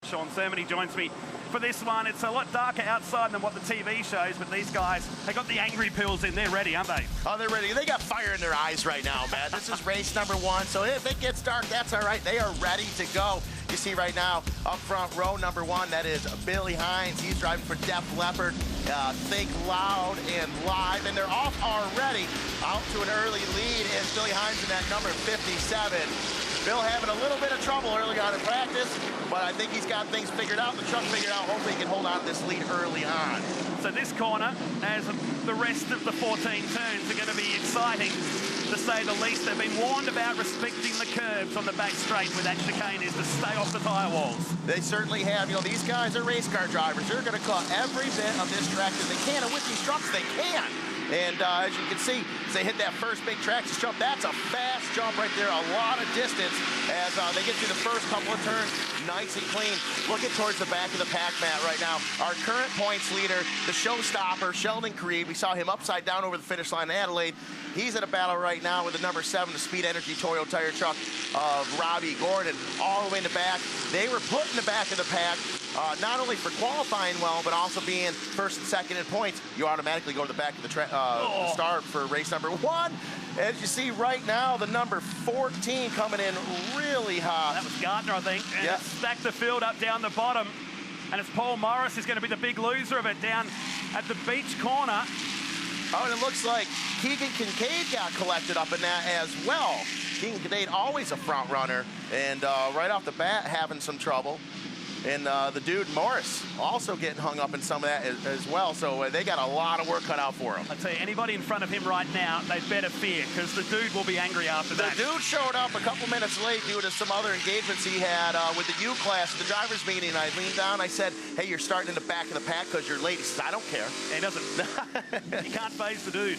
Sean Sermon joins me for this one. It's a lot darker outside than what the TV shows, but these guys, they got the angry pills in. They're ready, aren't they? Oh, they're ready. They got fire in their eyes right now, man. This is race number one, so if it gets dark, that's all right. They are ready to go. You see right now, up front, row number one, that is Billy Hines. He's driving for Def Leppard. Think Loud and Live, and they're off already. Out to an early lead is Billy Hines in that number 57. Bill having a little bit of trouble early on in practice, but I think he's got things figured out. The truck figured out. Hopefully he can hold on to this lead early on. So this corner, as the rest of the 14 turns, are going to be exciting, to say the least. They've been warned about respecting the curbs on the back straight where that chicane is, to stay off the tyre walls. They certainly have. You know, these guys are race car drivers. They're going to cut every bit of this track that they can, and with these trucks, they can. And as you can see, as they hit that first big Traxxas jump, that's a fast jump right there, a lot of distance as they get through the first couple of turns, nice and clean. Looking towards the back of the pack, Matt, right now. Our current points leader, the showstopper, Sheldon Creed. We saw him upside down over the finish line in Adelaide. He's in a battle right now with the number 7, the Speed Energy Toyo tire truck of Robbie Gordon, all the way in the back. They were put in the back of the pack, not only for qualifying well, but also being first and second in points. You automatically go to the back of the start for race number 1. As you see right now, the number 14 coming in really hot. That was Gardner, I think. And yep. Stacked the field up down the bottom. And it's Paul Morris who's going to be the big loser of it down at the beach corner. Oh, and it looks like Keegan Kincaid got collected up in that as well. Keegan Kincaid, always a front runner, and right off the bat having some trouble. And the dude Morris also getting hung up in some of that as well. So they got a lot of work cut out for him. I tell you, anybody in front of him right now, they better fear, because the dude will be angry after that. The dude showed up a couple minutes late due to some other engagements he had with the U class, the driver's meeting. I leaned down, I said, hey, you're starting in the back of the pack because you're late. He says, I don't care. He doesn't. He can't phase the dude.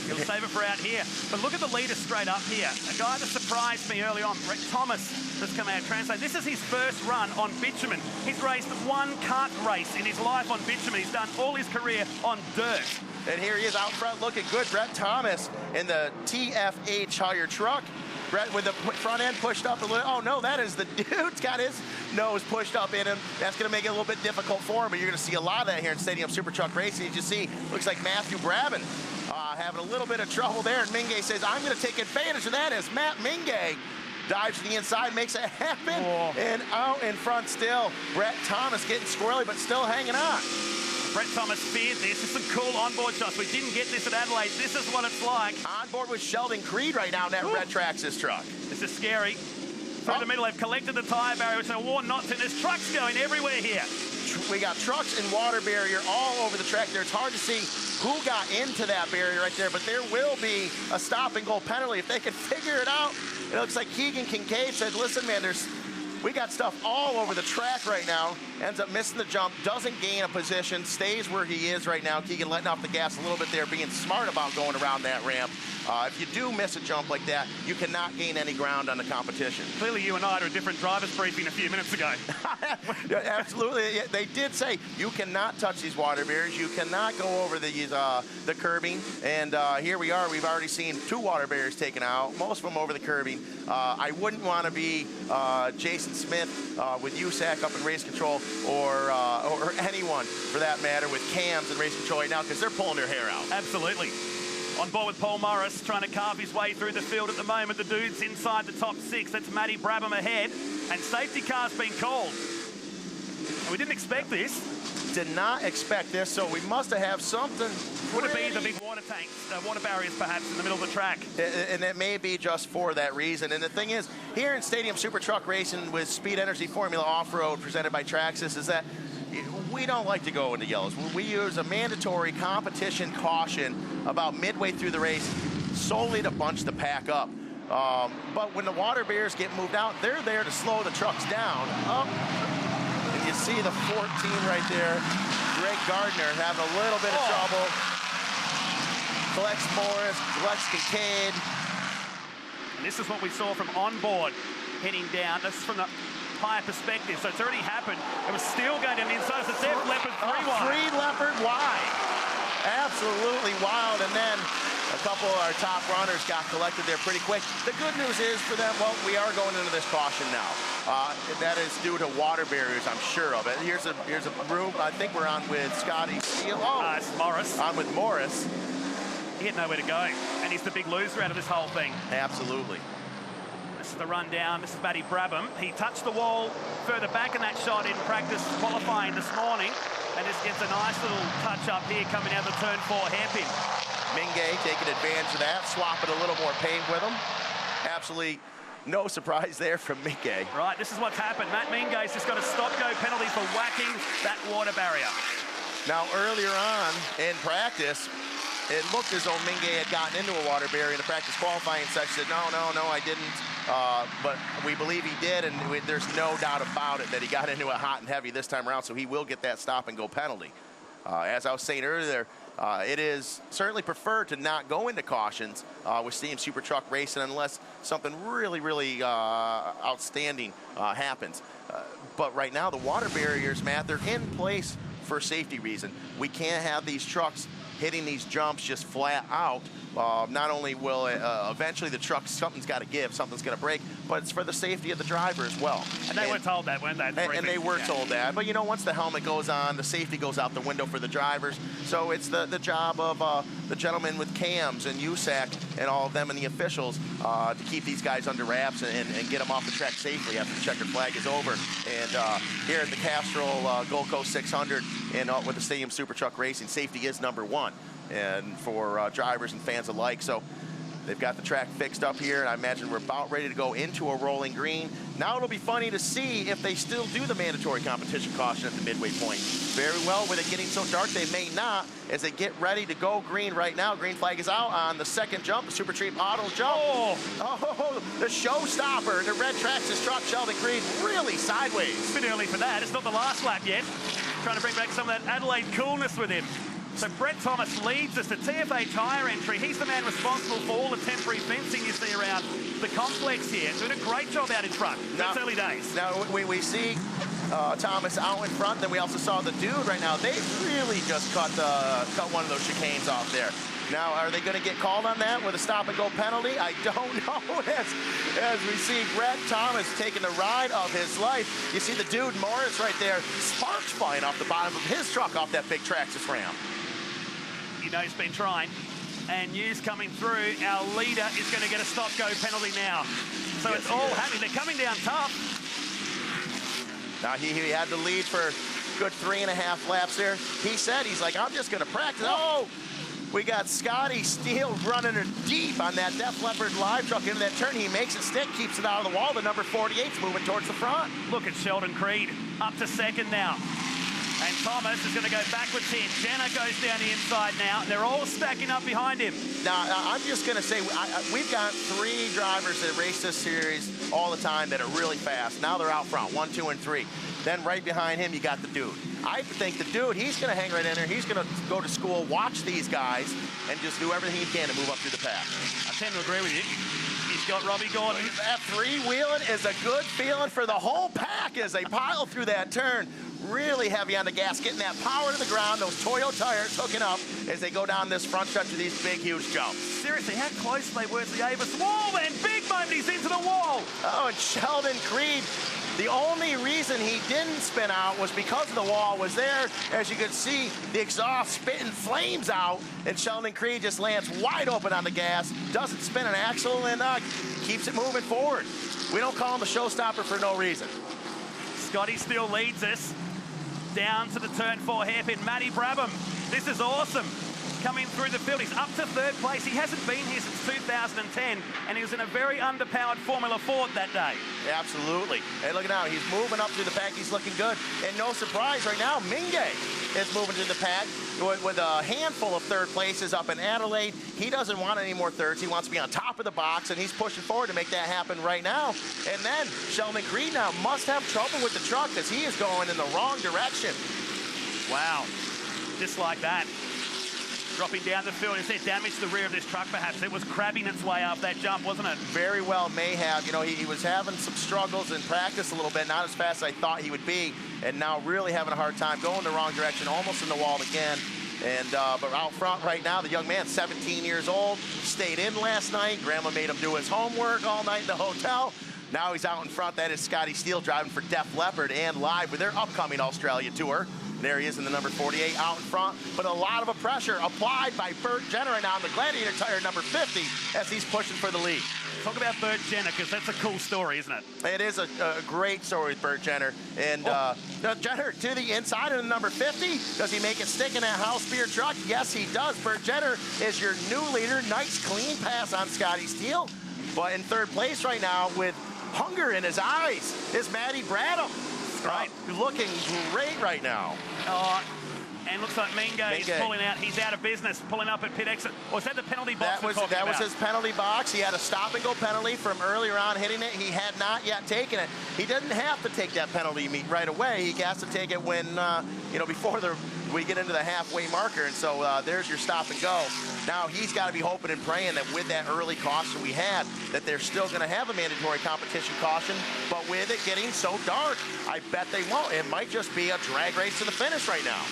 He'll save it for out here. But look at the leader straight up here. A guy that surprised me early on, Brett Thomas, has come out translate. This is his first run on bitumen. He's raced one kart race in his life on bitumen. He's done all his career on dirt. And here he is out front looking good. Brett Thomas in the TFH Higher truck. Brett with the front end pushed up a little. Oh no, that is the dude's got his nose pushed up in him. That's going to make it a little bit difficult for him, but you're going to see a lot of that here in Stadium Super Truck Racing. As you see, looks like Matthew Brabin having a little bit of trouble there, and Mingay says, I'm going to take advantage of that as Matt Mingay dives to the inside, makes it happen, and out in front still, Brett Thomas getting squirrely, but still hanging on. Brett Thomas feared this. This is some cool onboard shots. We didn't get this at Adelaide. This is what it's like. On board with Sheldon Creed right now in that red Traxxas truck. This is scary. Through the middle, they've collected the tyre barrier, which are worn knots in. There's trucks going everywhere here. We got trucks and water barrier all over the track there. It's hard to see who got into that barrier right there, but there will be a stop and go penalty if they can figure it out. It looks like Keegan Kincaid said, listen, man, we got stuff all over the track right now. Ends up missing the jump, doesn't gain a position, stays where he is right now. Keegan letting off the gas a little bit there, being smart about going around that ramp. If you do miss a jump like that, you cannot gain any ground on the competition. Clearly you and I had a different driver's briefing a few minutes ago. Yeah, absolutely. They did say you cannot touch these water barriers. You cannot go over these the curbing. And here we are. We've already seen 2 water barriers taken out, most of them over the curbing. I wouldn't want to be Jason Smith with USAC up in race control or anyone for that matter with cams in race control right now, because they're pulling their hair out. Absolutely. On board with Paul Morris, trying to carve his way through the field at the moment. The dude's inside the top 6. That's Matty Brabham ahead. And safety car's been called. And we didn't expect this. Did not expect this, so we must have something. Would it be the big water tanks, water barriers perhaps in the middle of the track? And it may be just for that reason. And the thing is, here in Stadium Super Truck Racing with Speed Energy Formula Off-Road presented by Traxxas, is that we don't like to go into yellows. We use a mandatory competition caution about midway through the race solely to bunch the pack up. But when the water barriers get moved out, they're there to slow the trucks down. And you see the 14 right there. Greg Gardner having a little bit of trouble. Collects Morris, collects Kincaid. And this is what we saw from onboard heading down. This is from the higher perspective, so it's already happened. It was still going down the inside. It's a Def Leppard 3 wide. 3 Leopard wide. Absolutely wild. And then a couple of our top runners got collected there pretty quick. The good news is for them, well, we are going into this caution now. That is due to water barriers, I'm sure of it. Here's a room. I think we're on with Scotty Steele. Oh, it's Morris. I'm with Morris. He had nowhere to go, and he's the big loser out of this whole thing. Absolutely. This is the rundown. This is Matty Brabham. He touched the wall further back in that shot in practice qualifying this morning, and this gets a nice little touch up here coming out of the turn 4 hairpin. Mingay taking advantage of that, swapping a little more paint with him. Absolutely no surprise there from Mingay. Right, this is what's happened. Matt Mingay's just got a stop-go penalty for whacking that water barrier. Now, earlier on in practice, it looked as though Mingay had gotten into a water barrier in the practice qualifying section. Said, no, I didn't. But we believe he did, and there's no doubt about it that he got into a hot and heavy this time around, so he will get that stop-and-go penalty. As I was saying earlier, it is certainly preferred to not go into cautions with Steam Super Truck racing unless something really outstanding happens. But right now, the water barriers, Matt, they're in place for safety reason. We can't have these trucks hitting these jumps just flat out. Not only will it, eventually the truck, something's got to give, something's going to break, but it's for the safety of the driver as well. And they were told that, weren't they? And they were told that. But, you know, once the helmet goes on, the safety goes out the window for the drivers. So it's the job of the gentlemen with cams and USAC and all of them and the officials to keep these guys under wraps and get them off the track safely after the checkered flag is over. And here at the Castrol Gold Coast 600 and with the Stadium Super Truck Racing, safety is #1. And for drivers and fans alike. So they've got the track fixed up here, and I imagine we're about ready to go into a rolling green. Now it'll be funny to see if they still do the mandatory competition caution at the midway point. Very well, with it getting so dark, they may not, as they get ready to go green right now. Green flag is out on the second jump, the Super Treat Auto jump. Oh, the showstopper, the red Traxxas truck, Sheldon Creed, really sideways. It's a bit early for that. It's not the last lap yet. Trying to bring back some of that Adelaide coolness with him. So Brett Thomas leads us to TFA tyre entry. He's the man responsible for all the temporary fencing you see around the complex here. Doing a great job out in front. That's early days. Now we see Thomas out in front. Then we also saw the dude right now. They really just cut one of those chicanes off there. Now, are they going to get called on that with a stop-and-go penalty? I don't know. As we see Brett Thomas taking the ride of his life. You see the dude, Morris, right there, sparks flying off the bottom of his truck off that big Traxxas ramp. You know he's been trying. And news coming through, our leader is going to get a stop-go penalty now. So yes, it's all happening. They're coming down tough. Now, he had the lead for good 3.5 laps there. He said, he's like, I'm just going to practice. Oh! We got Scotty Steele running her deep on that Def Leppard live truck into that turn. He makes it stick, keeps it out of the wall. The number 48's moving towards the front. Look at Sheldon Creed up to second now. And Thomas is going to go backwards here. Jenner goes down the inside now. They're all stacking up behind him. Now, I'm just going to say, we've got 3 drivers that race this series all the time that are really fast. Now they're out front, 1, 2, and 3. Then right behind him, you got the dude. I think the dude, he's going to hang right in there. He's going to go to school, watch these guys, and just do everything he can to move up through the pack. I tend to agree with you. He's got Robbie Gordon. That freewheeling is a good feeling for the whole pack as they pile through that turn. Really heavy on the gas, getting that power to the ground, those Toyo tires hooking up as they go down this front stretch of these big, huge jumps. Seriously, how close they were to the Avis wall, and big moment, he's into the wall. Oh, and Sheldon Creed, the only reason he didn't spin out was because the wall was there. As you can see, the exhaust spitting flames out, and Sheldon Creed just lands wide open on the gas, doesn't spin an axle, and keeps it moving forward. We don't call him a showstopper for no reason. Scotty still leads us down to the turn 4 hairpin. Matty Brabham, this is awesome. Coming through the field, he's up to 3rd place. He hasn't been here since 2010, and he was in a very underpowered Formula Ford that day. Absolutely. And look at now, he's moving up through the pack. He's looking good. And no surprise right now, Mingay is moving to the pack with a handful of 3rd places up in Adelaide. He doesn't want any more 3rds. He wants to be on top of the box, and he's pushing forward to make that happen right now. And then Sheldon Creed now must have trouble with the truck as he is going in the wrong direction. Wow. Just like that. Dropping down the field. Is there damage to the rear of this truck, perhaps? It was crabbing its way up that jump, wasn't it? Very well may have. You know, he was having some struggles in practice a little bit, not as fast as I thought he would be, and now really having a hard time going the wrong direction, almost in the wall again. And but out front right now, the young man, 17 years old, stayed in last night. Grandma made him do his homework all night in the hotel. Now he's out in front. That is Scotty Steele driving for Def Leppard and Live with their upcoming Australia tour. There he is in the number 48 out in front, but a lot of a pressure applied by Bert Jenner right now on the Gladiator tire number 50 as he's pushing for the lead. Talk about Bert Jenner, because that's a cool story, isn't it? It is a great story with Bert Jenner. And Jenner to the inside of the number 50. Does he make it stick in that house beer truck? Yes, he does. Bert Jenner is your new leader. Nice, clean pass on Scotty Steele. But in third place right now with hunger in his eyes is Matty Bradham. Right. Looking great right now. And looks like Mingo is pulling out. He's out of business, pulling up at pit exit. Was that the penalty box? That was his penalty box. He had a stop-and-go penalty from earlier on hitting it. He had not yet taken it. He didn't have to take that penalty right away. He has to take it when, before we get into the halfway marker. And so there's your stop-and-go. Now he's got to be hoping and praying that with that early caution we had, that they're still going to have a mandatory competition caution. But with it getting so dark, I bet they won't. It might just be a drag race to the finish right now.